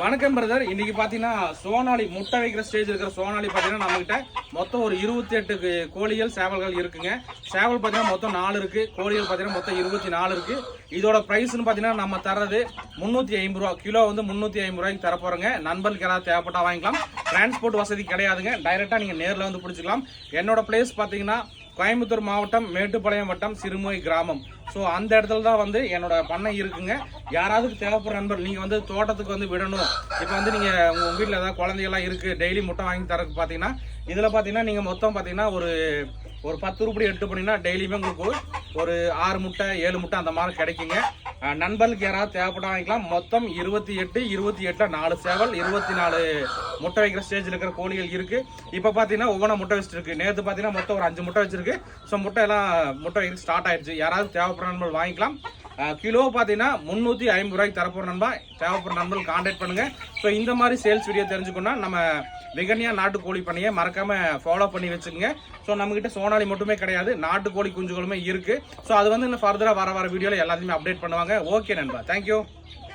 வணக்கம் பிரதர். இன்னைக்கு பாத்தீங்கன்னா சோனாலி முட்டை வைக்கிற ஸ்டேஜ் இருக்கிற சோனாலி பாத்தீங்கன்னா நம்ம கிட்ட மொத்தம் ஒரு 28 கோழிகள் சேவல்கள் இருக்குங்க. சேவல் பாத்தீங்கன்னா மொத்தம் 4 இருக்கு, கோழிகள் பாத்தீங்கன்னா மொத்தம் 24 இருக்கு. இதோட பிரைஸ்னு பாத்தீங்கன்னா நம்ம தர்றது 350 ரூபா, கிலோ வந்து 350 ரூபாய்க்கு தர போறோங்க. நண்பர்களுக்கு யாராவது தேவைப்பட்டா வாங்கிக்கலாம். டிரான்ஸ்போர்ட் வசதி கிடையாதுங்க, டைரக்டா நீங்க நேர்ல வந்து பிடிச்சிக்கலாம். என்னோட பிளேஸ் பாத்தீங்கன்னா கோயம்புத்தூர் மாவட்டம் மேட்டுப்பாளையம் வட்டம் சிறுமுகை கிராமம். ஸோ அந்த இடத்துல தான் வந்து என்னோட பண்ணை இருக்குங்க. யாராவது தேவைப்படுற நண்பர் நீங்கள் வந்து தோட்டத்துக்கு வந்து விடணும், இப்போ வந்து நீங்கள் உங்கள் வீட்டில் ஏதாவது குழந்தைகள்லாம் இருக்குது, டெய்லி முட்டை வாங்கி தரக்கு பார்த்தீங்கன்னா இதில் பார்த்தீங்கன்னா நீங்கள் மொத்தம் பார்த்தீங்கன்னா ஒரு 10 ரூபாய் எட்டு பண்ணிங்கன்னா டெய்லியுமே உங்களுக்கு ஒரு 6 முட்டை 7 முட்டை அந்த மாதிரி கிடைக்குங்க. நண்பர்களுக்கு யாராவது தேவைப்பட வாங்கிக்கலாம். மொத்தம் 28 4 சேவல் 24 முட்டை வைக்கிற ஸ்டேஜில் இருக்கிற கோழிகள் இருக்கு. இப்போ பார்த்தீங்கன்னா ஒவ்வொன்றா முட்டை வச்சுட்டு இருக்கு. நேற்று பார்த்தீங்கன்னா மொத்தம் ஒரு 5 முட்டை வச்சிருக்கு. ஸோ முட்டை வைக்க ஸ்டார்ட் ஆயிடுச்சு. யாராவது தேவைப்படுற நண்பர்கள் வாங்கிக்கலாம். கிலோ பார்த்தீங்கன்னா 350 ரூபாய்க்கு தரப்போற நண்பா. தேவைப்படுற நண்பர்கள் கான்டாக்ட் பண்ணுங்க. ஸோ இந்த மாதிரி சேல்ஸ் வீடியோ தெரிஞ்சுக்கணும்னா நம்ம வெகன்யா நாட்டுக்கோழி பண்ணையை மறக்காம ஃபாலோ பண்ணி வச்சுக்கோங்க. ஸோ நம்மகிட்ட சோனாலி மட்டுமே கிடையாது, நாட்டுக்கோழி குஞ்சுகளுமே இருக்கு. ஸோ அது வந்து இன்னும் ஃபர்தரா வர வீடியோல எல்லாத்தையுமே அப்டேட் பண்ணுவாங்க. ஓகே நண்பா, தேங்க்யூ.